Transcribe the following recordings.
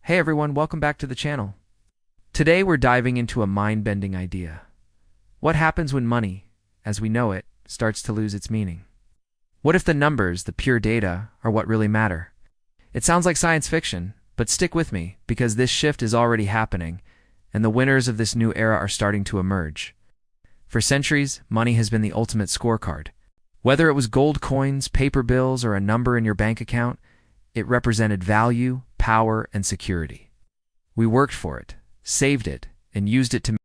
Hey everyone, welcome back to the channel. Today we're diving into a mind-bending idea. What happens when money, as we know it, starts to lose its meaning? What if the numbers, the pure data, are what really matter? It sounds like science fiction, but stick with me because this shift is already happening, and the winners of this new era are starting to emerge. For centuries, money has been the ultimate scorecard. Whether it was gold coins, paper bills, or a number in your bank account, it represented value, power, and security. We worked for it, saved it, and used it to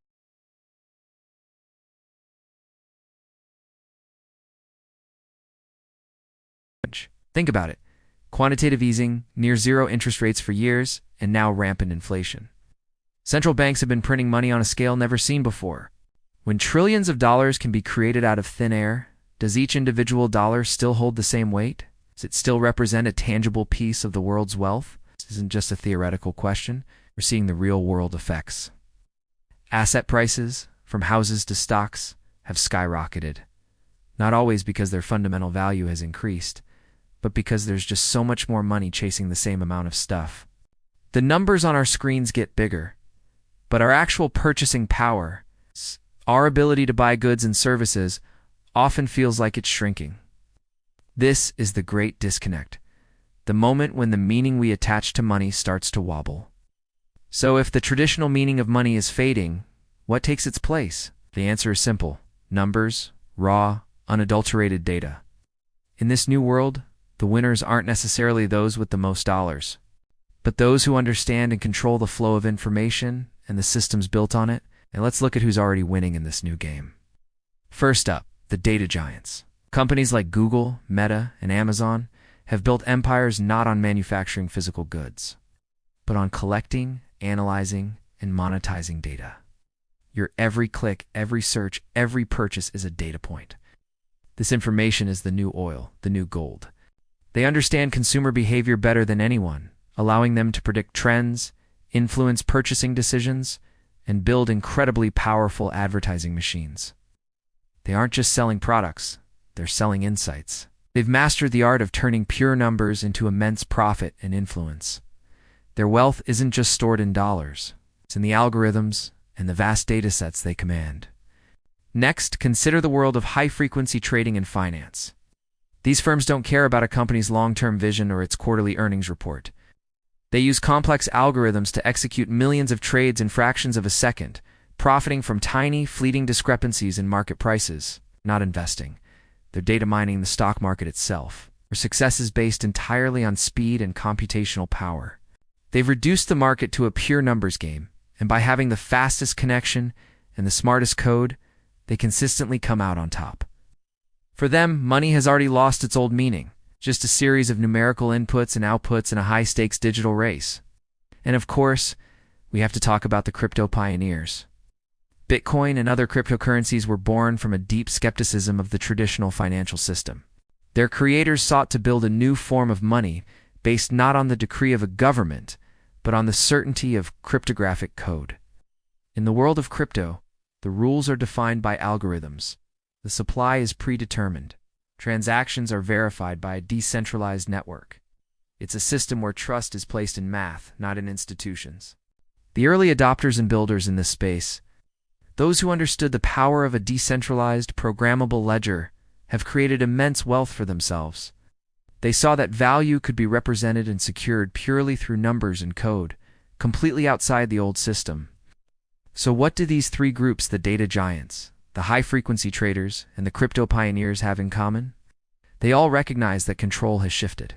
manage. Think about it. Quantitative easing, near zero interest rates for years, and now rampant inflation. Central banks have been printing money on a scale never seen before. When trillions of dollars can be created out of thin air, does each individual dollar still hold the same weight? Does it still represent a tangible piece of the world's wealth? This isn't just a theoretical question. We're seeing the real-world effects. Asset prices, from houses to stocks, have skyrocketed. Not always because their fundamental value has increased, but because there's just so much more money chasing the same amount of stuff. The numbers on our screens get bigger, but our actual purchasing power, our ability to buy goods and services, often feels like it's shrinking. This is the great disconnect, the moment when the meaning we attach to money starts to wobble. So if the traditional meaning of money is fading, what takes its place? The answer is simple: numbers, raw, unadulterated data. In this new world, the winners aren't necessarily those with the most dollars, but those who understand and control the flow of information and the systems built on it. And let's look at who's already winning in this new game. First up, the data giants. Companies like Google, Meta, and Amazon have built empires not on manufacturing physical goods, but on collecting, analyzing, and monetizing data. Your every click, every search, every purchase is a data point. This information is the new oil, the new gold. They understand consumer behavior better than anyone, allowing them to predict trends, influence purchasing decisions, and build incredibly powerful advertising machines. They aren't just selling products, they're selling insights. They've mastered the art of turning pure numbers into immense profit and influence. Their wealth isn't just stored in dollars, it's in the algorithms and the vast data sets they command. Next, consider the world of high-frequency trading and finance. These firms don't care about a company's long-term vision or its quarterly earnings report. They use complex algorithms to execute millions of trades in fractions of a second, profiting from tiny, fleeting discrepancies in market prices. Not investing. They're data mining the stock market itself, where success is based entirely on speed and computational power. They've reduced the market to a pure numbers game, and by having the fastest connection and the smartest code, they consistently come out on top. For them, money has already lost its old meaning, just a series of numerical inputs and outputs in a high-stakes digital race. And of course, we have to talk about the crypto pioneers. Bitcoin and other cryptocurrencies were born from a deep skepticism of the traditional financial system. Their creators sought to build a new form of money based not on the decree of a government, but on the certainty of cryptographic code. In the world of crypto, the rules are defined by algorithms. The supply is predetermined. Transactions are verified by a decentralized network. It's a system where trust is placed in math, not in institutions. The early adopters and builders in this space, those who understood the power of a decentralized, programmable ledger, have created immense wealth for themselves. They saw that value could be represented and secured purely through numbers and code, completely outside the old system. So what do these three groups, the data giants, the high-frequency traders, and the crypto pioneers, have in common? They all recognize that control has shifted.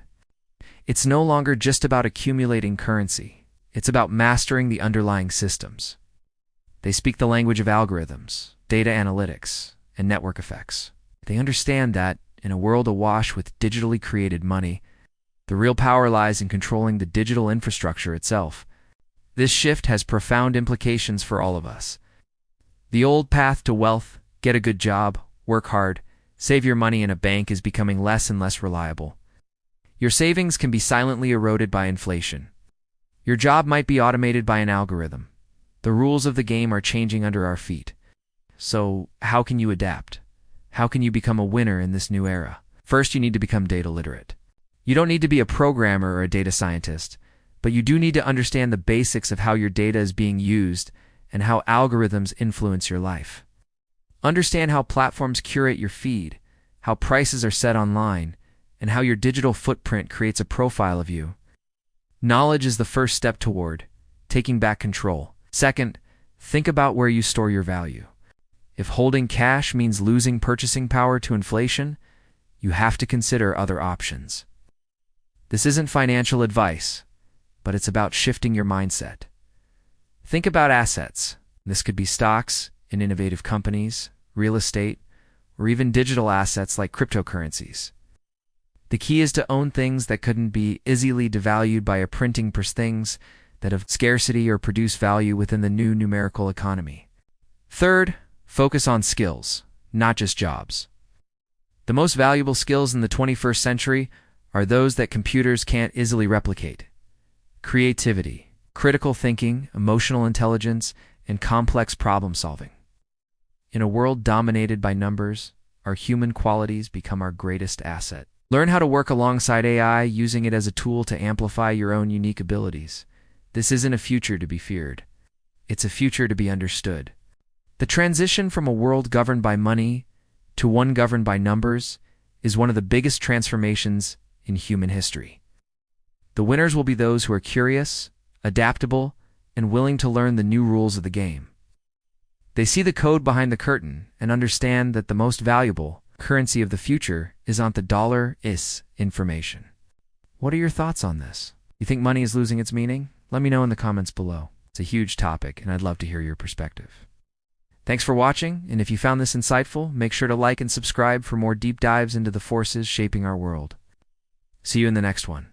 It's no longer just about accumulating currency. It's about mastering the underlying systems. They speak the language of algorithms, data analytics, and network effects. They understand that, in a world awash with digitally created money, the real power lies in controlling the digital infrastructure itself. This shift has profound implications for all of us. The old path to wealth, get a good job, work hard, save your money in a bank, is becoming less and less reliable. Your savings can be silently eroded by inflation. Your job might be automated by an algorithm. The rules of the game are changing under our feet. So, how can you adapt? How can you become a winner in this new era? First, you need to become data literate. You don't need to be a programmer or a data scientist, But you do need to understand the basics of how your data is being used and how algorithms influence your life. Understand how platforms curate your feed, how prices are set online, and how your digital footprint creates a profile of you. Knowledge is the first step toward taking back control. Second, think about where you store your value. If holding cash means losing purchasing power to inflation, you have to consider other options. This isn't financial advice, but it's about shifting your mindset. Think about assets. This could be stocks in innovative companies, real estate, or even digital assets like cryptocurrencies. The key is to own things that couldn't be easily devalued by a printing press, things that have scarcity or produce value within the new numerical economy. Third, focus on skills, not just jobs. The most valuable skills in the 21st century are those that computers can't easily replicate. Creativity, critical thinking, emotional intelligence, and complex problem solving. In a world dominated by numbers, our human qualities become our greatest asset. Learn how to work alongside AI, using it as a tool to amplify your own unique abilities. This isn't a future to be feared. It's a future to be understood. The transition from a world governed by money to one governed by numbers is one of the biggest transformations in human history. The winners will be those who are curious, adaptable, and willing to learn the new rules of the game. They see the code behind the curtain and understand that the most valuable currency of the future isn't the dollar, it's information. What are your thoughts on this? You think money is losing its meaning? Let me know in the comments below. It's a huge topic, and I'd love to hear your perspective. Thanks for watching, and if you found this insightful, make sure to like and subscribe for more deep dives into the forces shaping our world. See you in the next one.